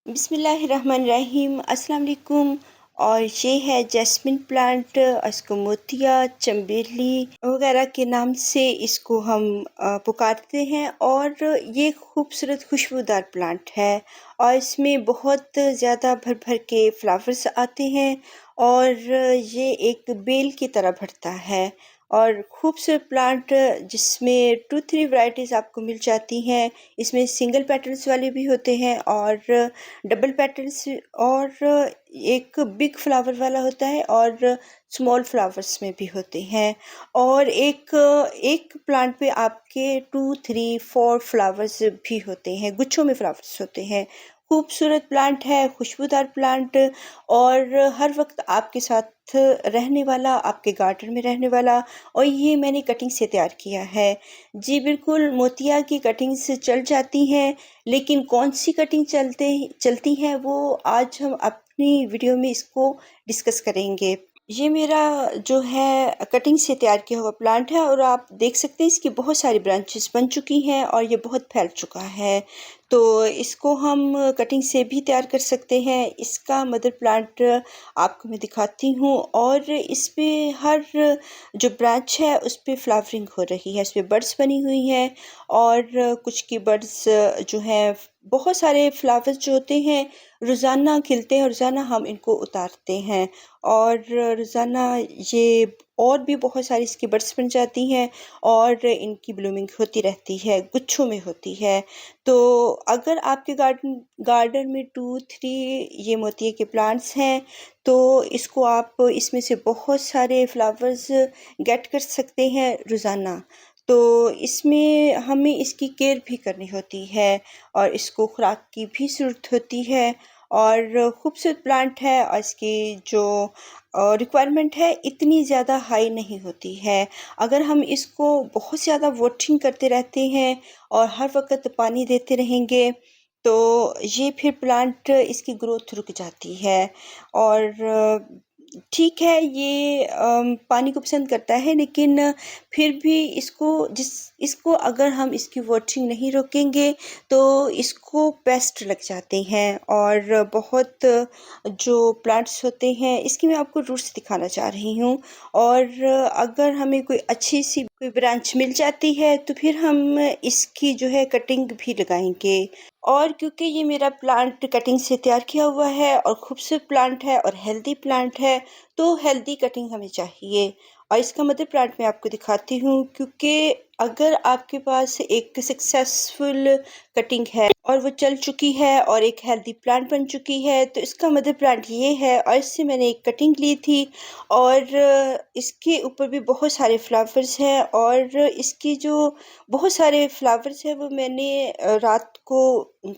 बिस्मिल्लाहिर्रहमानिर्रहीम अस्सलाम वालेकुम। और ये है जैस्मिन प्लांट। इसको मोतिया, चमेली वगैरह के नाम से इसको हम पुकारते हैं। और ये खूबसूरत खुशबूदार प्लांट है और इसमें बहुत ज़्यादा भर भर के फ्लावर्स आते हैं और ये एक बेल की तरह बढ़ता है। और खूबसूरत प्लांट जिसमें 2-3 वैरायटीज़ आपको मिल जाती हैं। इसमें सिंगल पेटल्स वाले भी होते हैं और डबल पेटल्स और एक बिग फ्लावर वाला होता है और स्मॉल फ्लावर्स में भी होते हैं। और एक एक प्लांट पे आपके 2-3-4 फ्लावर्स भी होते हैं, गुच्छों में फ्लावर्स होते हैं। खूबसूरत प्लांट है, खुशबूदार प्लांट और हर वक्त आपके साथ रहने वाला, आपके गार्डन में रहने वाला। और ये मैंने कटिंग से तैयार किया है। जी बिल्कुल, मोतिया की कटिंग से चल जाती हैं, लेकिन कौन सी कटिंग चलती हैं वो आज हम अपनी वीडियो में इसको डिस्कस करेंगे। ये मेरा जो है कटिंग से तैयार किया हुआ प्लांट है और आप देख सकते हैं इसकी बहुत सारी ब्रांचेस बन चुकी हैं और ये बहुत फैल चुका है। तो इसको हम कटिंग से भी तैयार कर सकते हैं। इसका मदर प्लांट आपको मैं दिखाती हूँ और इस पे हर जो ब्रांच है उस पे फ्लावरिंग हो रही है, उस पे बड्स बनी हुई हैं। और कुछ की बड्स जो हैं, बहुत सारे फ्लावर्स जो होते हैं रोज़ाना खिलते हैं और रोज़ाना हम इनको उतारते हैं और रोज़ाना ये और भी बहुत सारी इसकी बड्स बन जाती हैं और इनकी ब्लूमिंग होती रहती है, गुच्छों में होती है। तो अगर आपके गार्डन में 2-3 ये मोतिये के प्लांट्स हैं तो इसको आप इसमें से बहुत सारे फ्लावर्स गेट कर सकते हैं रोज़ाना। तो इसमें हमें इसकी केयर भी करनी होती है और इसको खुराक की भी ज़रूरत होती है। और खूबसूरत प्लांट है और इसकी जो रिक्वायरमेंट है इतनी ज़्यादा हाई नहीं होती है। अगर हम इसको बहुत ज़्यादा वाटरिंग करते रहते हैं और हर वक्त पानी देते रहेंगे तो ये फिर प्लांट इसकी ग्रोथ रुक जाती है। और ठीक है, ये पानी को पसंद करता है, लेकिन फिर भी इसको अगर हम इसकी वाटरिंग नहीं रोकेंगे तो इसको पेस्ट लग जाते हैं। और बहुत जो प्लांट्स होते हैं इसकी मैं आपको रूट्स दिखाना चाह रही हूँ। और अगर हमें कोई अच्छी सी कोई ब्रांच मिल जाती है तो फिर हम इसकी जो है कटिंग भी लगाएंगे। और क्योंकि ये मेरा प्लांट कटिंग से तैयार किया हुआ है और खूबसूरत प्लांट है और हेल्दी प्लांट है तो हेल्दी कटिंग हमें चाहिए। और इसका मदर प्लांट मैं आपको दिखाती हूँ, क्योंकि अगर आपके पास एक सक्सेसफुल कटिंग है और वो चल चुकी है और एक हेल्दी प्लांट बन चुकी है तो इसका मदर प्लांट ये है। और इससे मैंने एक कटिंग ली थी और इसके ऊपर भी बहुत सारे फ्लावर्स हैं और इसकी जो बहुत सारे फ्लावर्स हैं वो मैंने रात को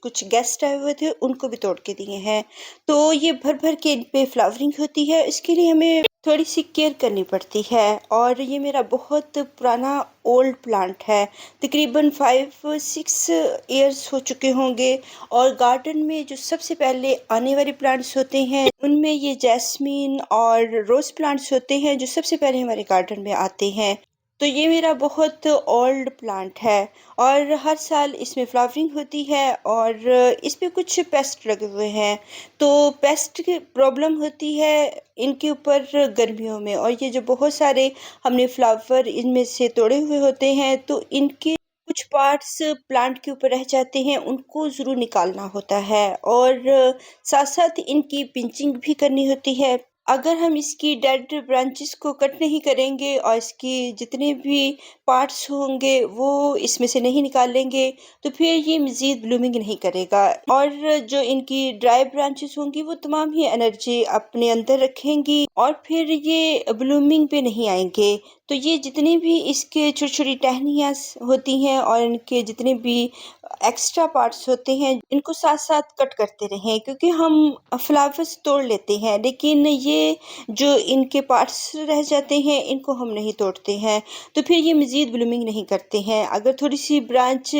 कुछ गेस्ट आए हुए थे उनको भी तोड़ के दिए हैं। तो ये भर भर के इन पे फ्लावरिंग होती है, इसके लिए हमें थोड़ी सी केयर करनी पड़ती है। और ये मेरा बहुत पुराना ओल्ड प्लांट है, तकरीबन 5-6 ईयर्स हो चुके होंगे। और गार्डन में जो सबसे पहले आने वाले प्लांट्स होते हैं उनमें ये जैस्मीन और रोज़ प्लांट्स होते हैं जो सबसे पहले हमारे गार्डन में आते हैं। तो ये मेरा बहुत ओल्ड प्लांट है और हर साल इसमें फ्लावरिंग होती है और इस पे कुछ पेस्ट लगे हुए हैं। तो पेस्ट की प्रॉब्लम होती है इनके ऊपर गर्मियों में। और ये जो बहुत सारे हमने फ्लावर इनमें से तोड़े हुए होते हैं तो इनके कुछ पार्ट्स प्लांट के ऊपर रह जाते हैं, उनको ज़रूर निकालना होता है। और साथ साथ इनकी पिंचिंग भी करनी होती है। अगर हम इसकी डेड ब्रांचेस को कट नहीं करेंगे और इसकी जितने भी पार्ट्स होंगे वो इसमें से नहीं निकालेंगे तो फिर ये मज़ीद ब्लूमिंग नहीं करेगा। और जो इनकी ड्राई ब्रांचेस होंगी वो तमाम ही एनर्जी अपने अंदर रखेंगी और फिर ये ब्लूमिंग पे नहीं आएंगे। तो ये जितनी भी इसके छोटी छोटी टहनियाँ होती हैं और इनके जितने भी एक्स्ट्रा पार्ट्स होते हैं इनको साथ साथ कट करते रहें, क्योंकि हम फ्लावर्स तोड़ लेते हैं लेकिन ये जो इनके पार्ट्स रह जाते हैं इनको हम नहीं तोड़ते हैं तो फिर ये मज़ीद ब्लूमिंग नहीं करते हैं। अगर थोड़ी सी ब्रांच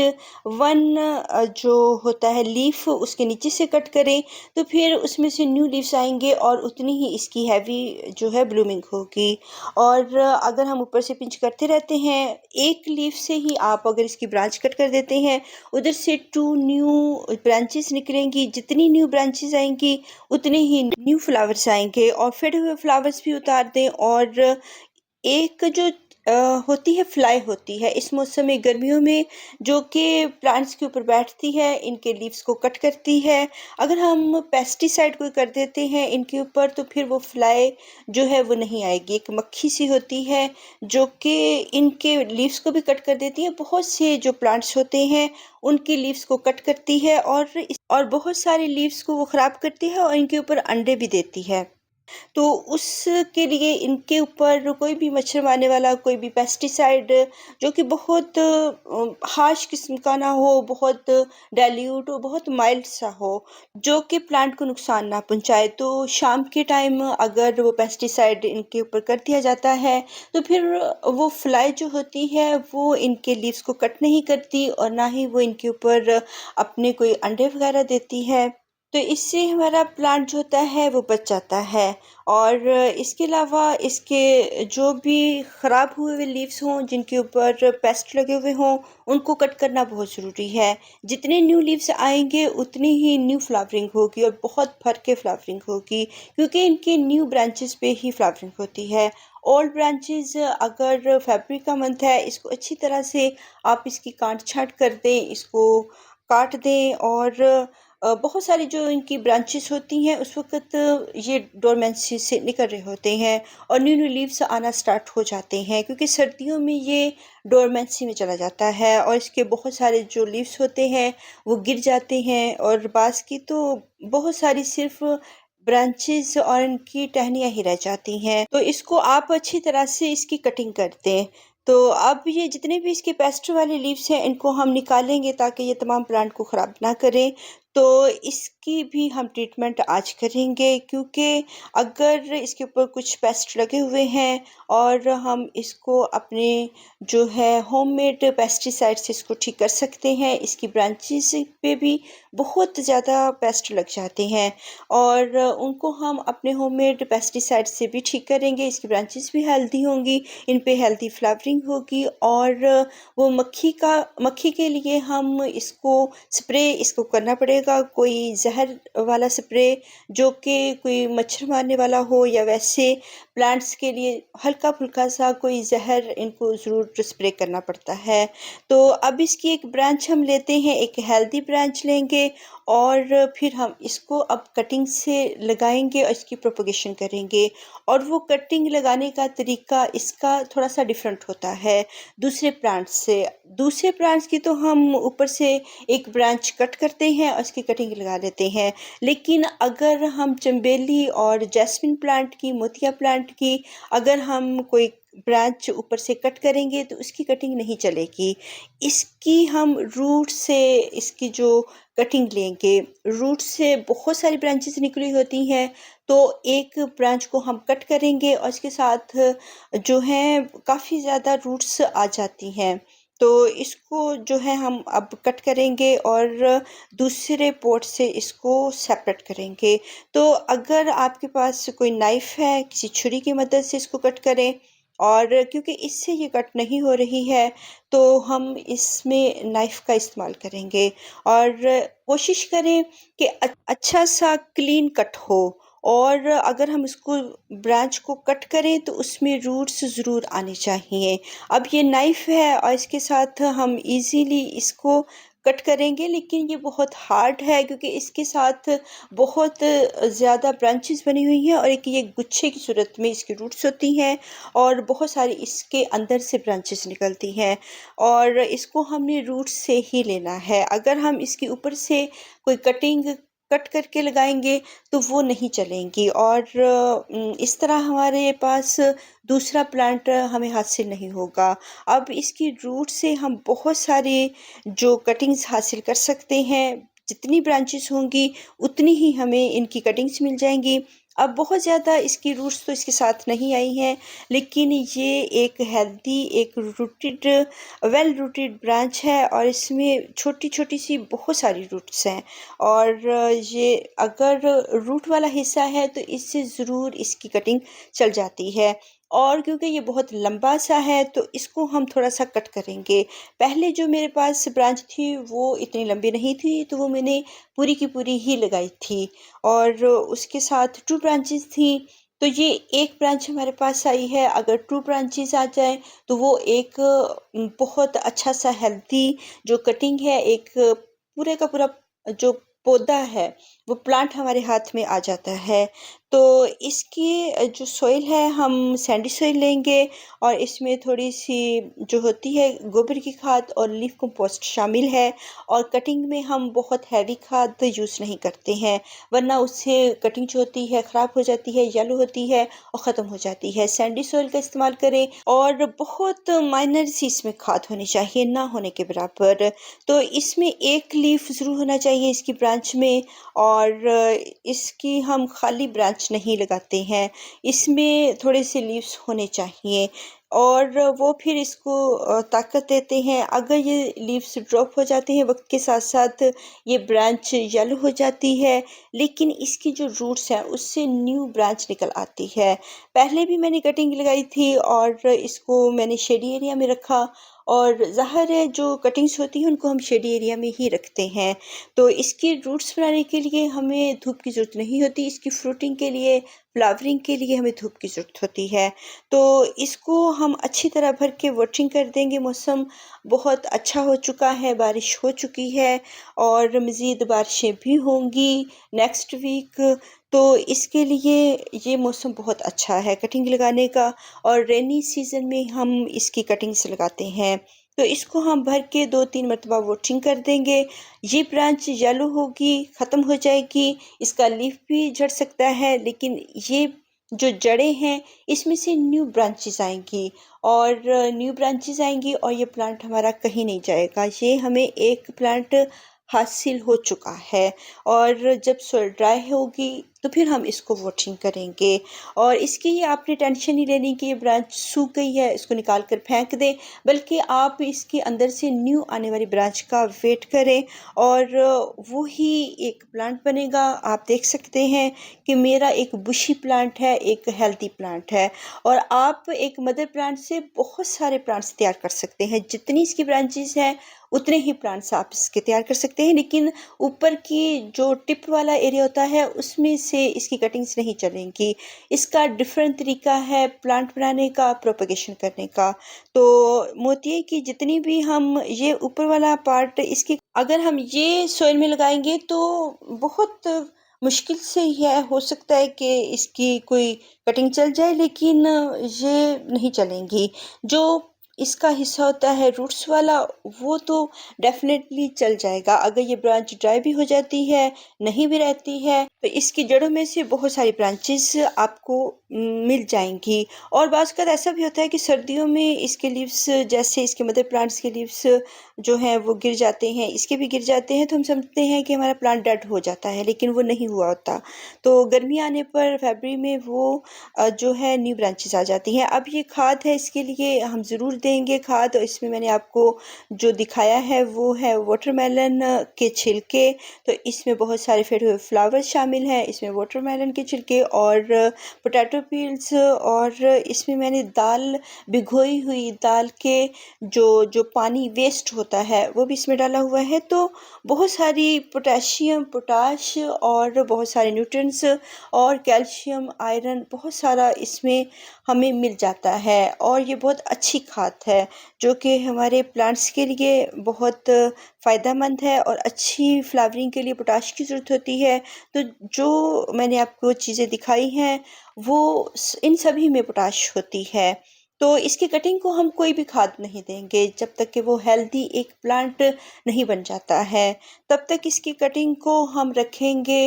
जो होता है लीफ उसके नीचे से कट करें तो फिर उसमें से न्यू लीव्स आएंगे और उतनी ही इसकी हैवी जो है ब्लूमिंग होगी। और अगर हम ऊपर से पिंच करते रहते हैं, एक लीफ से ही आप अगर इसकी ब्रांच कट कर देते हैं उधर से 2 न्यू ब्रांचेस निकलेंगी। जितनी न्यू ब्रांचेस आएंगी उतने ही न्यू फ्लावर्स आएंगे, और फेडे हुए फ्लावर्स भी उतार दें। और एक जो होती है फ्लाई होती है इस मौसम में, गर्मियों में, जो कि प्लांट्स के ऊपर बैठती है, इनके लीव्स को कट करती है। अगर हम पेस्टिसाइड कोई कर देते हैं इनके ऊपर तो फिर वो फ्लाई जो है वो नहीं आएगी। एक मक्खी सी होती है जो कि इनके लीव्स को भी कट कर देती है। बहुत से जो प्लांट्स होते हैं उनके लीव्स को कट करती है, और बहुत सारे लीव्स को वो ख़राब करती है और इनके ऊपर अंडे भी देती है। तो उसके लिए इनके ऊपर कोई भी मच्छर मारने वाला कोई भी पेस्टिसाइड जो कि बहुत हार्श किस्म का ना हो, बहुत डाइल्यूट हो, बहुत माइल्ड सा हो, जो कि प्लांट को नुकसान ना पहुंचाए। तो शाम के टाइम अगर वो पेस्टिसाइड इनके ऊपर कर दिया जाता है तो फिर वो फ्लाई जो होती है वो इनके लीव्स को कट नहीं करती, और ना ही वो इनके ऊपर अपने कोई अंडे वगैरह देती है। तो इससे हमारा प्लांट जो होता है वो बच जाता है। और इसके अलावा इसके जो भी ख़राब हुए हुए लीव्स हों जिनके ऊपर पेस्ट लगे हुए हों उनको कट करना बहुत ज़रूरी है। जितने न्यू लीव्स आएंगे उतनी ही न्यू फ्लावरिंग होगी, और बहुत भर के फ्लावरिंग होगी, क्योंकि इनके न्यू ब्रांचेस पे ही फ्लावरिंग होती है। ओल्ड ब्रांचेस, अगर फरवरी का मंथ है, इसको अच्छी तरह से आप इसकी काट छाँट कर दें, इसको काट दें। और बहुत सारी जो इनकी ब्रांचेस होती हैं उस वक़्त ये डोरमेंसी से निकल रहे होते हैं और न्यू न्यू लीव्स आना स्टार्ट हो जाते हैं, क्योंकि सर्दियों में ये डोरमेंसी में चला जाता है और इसके बहुत सारे जो लीव्स होते हैं वो गिर जाते हैं, और बाज़ की तो बहुत सारी सिर्फ ब्रांचेस और इनकी टहनियाँ ही रह जाती हैं। तो इसको आप अच्छी तरह से इसकी कटिंग कर दें। तो अब ये जितने भी इसके पेस्ट वाले लीव्स हैं इनको हम निकालेंगे ताकि ये तमाम प्लांट को ख़राब ना करें। तो इसकी भी हम ट्रीटमेंट आज करेंगे, क्योंकि अगर इसके ऊपर कुछ पेस्ट लगे हुए हैं और हम इसको अपने जो है होममेड पेस्टिसाइड से इसको ठीक कर सकते हैं। इसकी ब्रांचेस पे भी बहुत ज़्यादा पेस्ट लग जाते हैं और उनको हम अपने होममेड पेस्टिसाइड से भी ठीक करेंगे। इसकी ब्रांचेस भी हेल्दी होंगी, इन पे हेल्दी फ्लावरिंग होगी, और वो मक्खी के लिए हम इसको स्प्रे इसको करना पड़ेगा, कोई जहर वाला स्प्रे जो कि कोई मच्छर मारने वाला हो, या वैसे प्लांट्स के लिए हल्का फुल्का सा कोई जहर इनको ज़रूर स्प्रे करना पड़ता है। तो अब इसकी एक ब्रांच हम लेते हैं, एक हेल्दी ब्रांच लेंगे, और फिर हम इसको अब कटिंग से लगाएंगे और इसकी प्रोपगेशन करेंगे। और वो कटिंग लगाने का तरीका इसका थोड़ा सा डिफरेंट होता है दूसरे प्लांट्स से। दूसरे प्लांट्स की तो हम ऊपर से एक ब्रांच कट करते हैं और उसकी कटिंग लगा देते हैं, लेकिन अगर हम चंबेली और जैस्मिन प्लांट की, मोतिया प्लांट की, अगर हम कोई ब्रांच ऊपर से कट करेंगे तो उसकी कटिंग नहीं चलेगी। इसकी हम रूट से इसकी जो कटिंग लेंगे, रूट से बहुत सारी ब्रांचेस निकली होती हैं, तो एक ब्रांच को हम कट करेंगे और इसके साथ जो है काफ़ी ज़्यादा रूट्स आ जाती हैं। तो इसको जो है हम अब कट करेंगे और दूसरे पोर्ट से इसको सेपरेट करेंगे। तो अगर आपके पास कोई नाइफ़ है, किसी छुरी की मदद से इसको कट करें, और क्योंकि इससे ये कट नहीं हो रही है तो हम इसमें नाइफ़ का इस्तेमाल करेंगे, और कोशिश करें कि अच्छा सा क्लीन कट हो। और अगर हम इसको ब्रांच को कट करें तो उसमें रूट्स ज़रूर आने चाहिए। अब ये नाइफ़ है और इसके साथ हम इजीली इसको कट करेंगे, लेकिन ये बहुत हार्ड है क्योंकि इसके साथ बहुत ज़्यादा ब्रांचेस बनी हुई हैं, और एक ये गुच्छे की सूरत में इसकी रूट्स होती हैं और बहुत सारी इसके अंदर से ब्रांचेस निकलती हैं, और इसको हमने रूट से ही लेना है। अगर हम इसके ऊपर से कोई कट करके लगाएंगे तो वो नहीं चलेंगी, और इस तरह हमारे पास दूसरा प्लांट हमें हासिल नहीं होगा। अब इसकी रूट से हम बहुत सारे जो कटिंग्स हासिल कर सकते हैं, जितनी ब्रांचेस होंगी उतनी ही हमें इनकी कटिंग्स मिल जाएंगी। अब बहुत ज़्यादा इसकी रूट्स तो इसके साथ नहीं आई हैं, लेकिन ये एक हेल्दी, एक रूटेड, वेल रूटेड ब्रांच है, और इसमें छोटी छोटी सी बहुत सारी रूट्स हैं। और ये अगर रूट वाला हिस्सा है तो इससे ज़रूर इसकी कटिंग चल जाती है। और क्योंकि ये बहुत लंबा सा है तो इसको हम थोड़ा सा कट करेंगे। पहले जो मेरे पास ब्रांच थी वो इतनी लंबी नहीं थी, तो वो मैंने पूरी की पूरी ही लगाई थी, और उसके साथ 2 ब्रांचेज़ थी। तो ये एक ब्रांच हमारे पास आई है, अगर 2 ब्रांचेज़ आ जाएँ तो वो एक बहुत अच्छा सा हेल्दी जो कटिंग है, एक पूरे का पूरा जो पौधा है, वो प्लांट हमारे हाथ में आ जाता है। तो इसकी जो सॉइल है, हम सैंडी सॉइल लेंगे और इसमें थोड़ी-सी जो होती है गोबर की खाद और लीफ कंपोस्ट शामिल है, और कटिंग में हम बहुत हैवी खाद यूज़ नहीं करते हैं, वरना उससे कटिंग जो होती है ख़राब हो जाती है, येलो होती है और ख़त्म हो जाती है। सैंडी सॉइल का इस्तेमाल करें, और बहुत माइनर सी इसमें खाद होनी चाहिए, ना होने के बराबर। तो इसमें एक लीफ ज़रूर होना चाहिए इसकी ब्रांच में, और इसकी हम खाली ब्रांच नहीं लगाते हैं, इसमें थोड़े से लीव्स होने चाहिए, और वो फिर इसको ताकत देते हैं। अगर ये लीव्स ड्रॉप हो जाते हैं वक्त के साथ साथ, ये ब्रांच येलो हो जाती है, लेकिन इसकी जो रूट्स हैं उससे न्यू ब्रांच निकल आती है। पहले भी मैंने कटिंग लगाई थी और इसको मैंने शेडी एरिया में रखा, और ज़ाहिर है जो कटिंग्स होती हैं उनको हम शेडी एरिया में ही रखते हैं। तो इसकी रूट्स बनाने के लिए हमें धूप की ज़रूरत नहीं होती, इसकी फ्रूटिंग के लिए, फ्लावरिंग के लिए हमें धूप की ज़रूरत होती है। तो इसको हम अच्छी तरह भर के वाटरिंग कर देंगे। मौसम बहुत अच्छा हो चुका है, बारिश हो चुकी है और मज़ीद बारिशें भी होंगी नेक्स्ट वीक। तो इसके लिए ये मौसम बहुत अच्छा है कटिंग लगाने का, और रेनी सीज़न में हम इसकी कटिंग्स लगाते हैं। तो इसको हम भर के 2-3 मरतबा वाटरिंग कर देंगे। ये ब्रांच येलो होगी, ख़त्म हो जाएगी, इसका लीफ भी झड़ सकता है, लेकिन ये जो जड़ें हैं इसमें से न्यू ब्रांचेस आएंगी, और न्यू ब्रांचेस आएंगी और ये प्लांट हमारा कहीं नहीं जाएगा। ये हमें एक प्लांट हासिल हो चुका है, और जब सॉइल ड्राई होगी तो फिर हम इसको वाटरिंग करेंगे। और इसकी ये आपने टेंशन नहीं लेनी कि ये ब्रांच सूख गई है, इसको निकाल कर फेंक दें, बल्कि आप इसके अंदर से न्यू आने वाली ब्रांच का वेट करें, और वो ही एक प्लांट बनेगा। आप देख सकते हैं कि मेरा एक बुशी प्लांट है, एक हेल्दी प्लांट है, और आप एक मदर प्लांट से बहुत सारे प्लांट्स तैयार कर सकते हैं। जितनी इसकी ब्रांचेस हैं उतने ही प्लांट्स आप इसके तैयार कर सकते हैं, लेकिन ऊपर की जो टिप वाला एरिया होता है उसमें से इसकी कटिंग्स नहीं चलेंगी। इसका डिफरेंट तरीका है प्लांट बनाने का, प्रोपगेशन करने का। तो मोती की जितनी भी हम ये ऊपर वाला पार्ट इसकी अगर हम ये सॉइल में लगाएंगे तो बहुत मुश्किल से यह हो सकता है कि इसकी कोई कटिंग चल जाए, लेकिन ये नहीं चलेंगी। जो इसका हिस्सा होता है रूट्स वाला, वो तो डेफिनेटली चल जाएगा। अगर ये ब्रांच ड्राई भी हो जाती है, नहीं भी रहती है, तो इसकी जड़ों में से बहुत सारी ब्रांचेस आपको मिल जाएंगी। और बाज़ अक़्क़त ऐसा भी होता है कि सर्दियों में इसके लीव्स, जैसे इसके मदर प्लांट्स के लीव्स जो हैं वो गिर जाते हैं, इसके भी गिर जाते हैं, तो हम समझते हैं कि हमारा प्लांट डेड हो जाता है, लेकिन वो नहीं हुआ होता। तो गर्मी आने पर फरवरी में वो जो है न्यू ब्रांचेस आ जाती हैं। अब ये खाद है, इसके लिए हम ज़रूर देंगे खाद, और इसमें मैंने आपको जो दिखाया है वो है वाटरमेलन के छिलके। तो इसमें बहुत सारे फेडे हुए फ्लावर्स शामिल हैं, इसमें वाटरमेलन के छिलके और पोटैटो पील्स, और इसमें मैंने दाल, भिगोई हुई दाल के जो जो पानी वेस्ट होता है वो भी इसमें डाला हुआ है। तो बहुत सारी पोटेशियम, पोटाश और बहुत सारे न्यूट्रिएंट्स और कैल्शियम, आयरन, बहुत सारा इसमें हमें मिल जाता है, और ये बहुत अच्छी खाद है जो कि हमारे प्लांट्स के लिए बहुत फ़ायदेमंद है, और अच्छी फ्लावरिंग के लिए पोटाश की ज़रूरत होती है। तो जो मैंने आपको चीज़ें दिखाई हैं वो इन सभी में पोटाश होती है। तो इसकी कटिंग को हम कोई भी खाद नहीं देंगे जब तक कि वो हेल्दी एक प्लांट नहीं बन जाता है। तब तक इसकी कटिंग को हम रखेंगे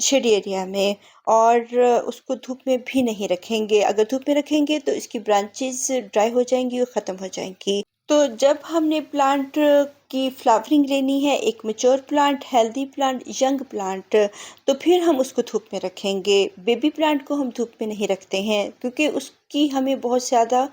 शेड एरिया में, और उसको धूप में भी नहीं रखेंगे। अगर धूप में रखेंगे तो इसकी ब्रांचेस ड्राई हो जाएंगी और ख़त्म हो जाएंगी। तो जब हमने प्लांट की फ्लावरिंग लेनी है, एक mature plant, healthy plant, young plant, तो फिर हम उसको धूप में रखेंगे। बेबी प्लांट को हम धूप में नहीं रखते हैं, क्योंकि उसकी हमें बहुत ज़्यादा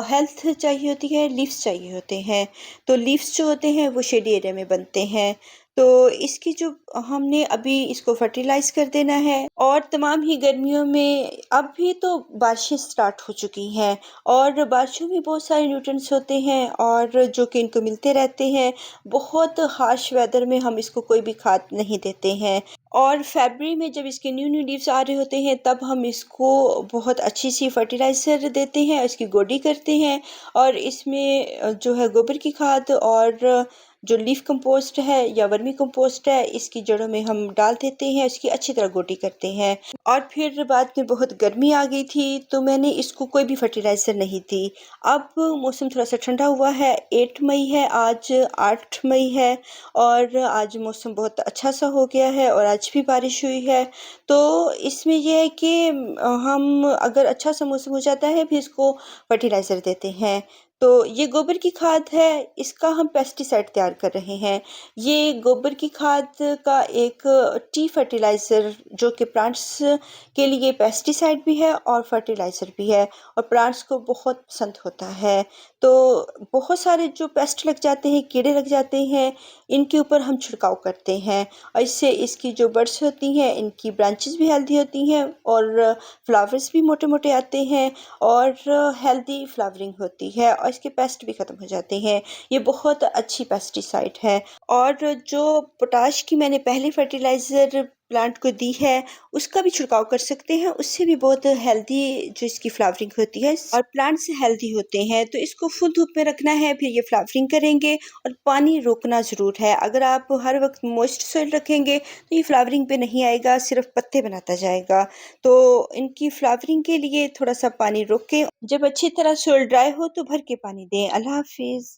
हेल्थ चाहिए होती है, लीव्स चाहिए होते हैं। तो लीव्स जो होते हैं वो शेडी एरिया में बनते हैं। तो इसकी जो हमने अभी इसको फर्टिलाइज़ कर देना है और तमाम ही गर्मियों में अभी तो बारिशें स्टार्ट हो चुकी हैं और बारिशों में बहुत सारे न्यूट्रिएंट्स होते हैं और जो कि इनको मिलते रहते हैं। बहुत हार्श वेदर में हम इसको कोई भी खाद नहीं देते हैं और फ़रवरी में जब इसके न्यू न्यू लीव्स आ रहे होते हैं तब हम इसको बहुत अच्छी सी फर्टिलाइज़र देते हैं, इसकी गोडी करते हैं और इसमें जो है गोबर की खाद और जो लीफ कंपोस्ट है या वर्मी कंपोस्ट है इसकी जड़ों में हम डाल देते हैं, इसकी अच्छी तरह गोडी करते हैं। और फिर बाद में बहुत गर्मी आ गई थी तो मैंने इसको कोई भी फर्टिलाइज़र नहीं दी। अब मौसम थोड़ा-सा ठंडा हुआ है, 8 मई है आज, 8 मई है और आज मौसम बहुत अच्छा-सा हो गया है और आज भी बारिश हुई है। तो इसमें ये है कि हम अगर अच्छा-सा मौसम हो जाता है फिर इसको फर्टिलाइज़र देते हैं। तो ये गोबर की खाद है, इसका हम पेस्टिसाइड तैयार कर रहे हैं। ये गोबर की खाद का एक टी फर्टिलाइज़र जो कि प्लांट्स के लिए पेस्टिसाइड भी है और फर्टिलाइज़र भी है और प्लांट्स को बहुत पसंद होता है। तो बहुत सारे जो पेस्ट लग जाते हैं, कीड़े लग जाते हैं, इनके ऊपर हम छिड़काव करते हैं और इससे इसकी जो बड्स होती हैं, इनकी ब्रांचेज़ भी हेल्दी होती हैं और फ्लावर्स भी मोटे-मोटे आते हैं और हेल्दी फ्लावरिंग होती है और इसके पेस्ट भी ख़त्म हो जाते हैं। ये बहुत अच्छी पेस्टिसाइड है और जो पोटाश की मैंने पहले फर्टिलाइज़र प्लांट को दी है, उसका भी छिड़काव कर सकते हैं, उससे भी बहुत हेल्दी जो इसकी फ्लावरिंग होती है और प्लांट्स हेल्दी होते हैं। तो इसको फुल धूप में रखना है, फिर ये फ्लावरिंग करेंगे और पानी रोकना ज़रूर है। अगर आप हर वक़्त मॉइस्ट सॉइल रखेंगे, तो ये फ्लावरिंग पे नहीं आएगा, सिर्फ़ पत्ते बनाता जाएगा। तो इनकी फ्लावरिंग के लिए थोड़ा-सा पानी रोक के जब अच्छी तरह सॉइल ड्राई हो तो भर के पानी दें। अल्लाह हाफ़िज़।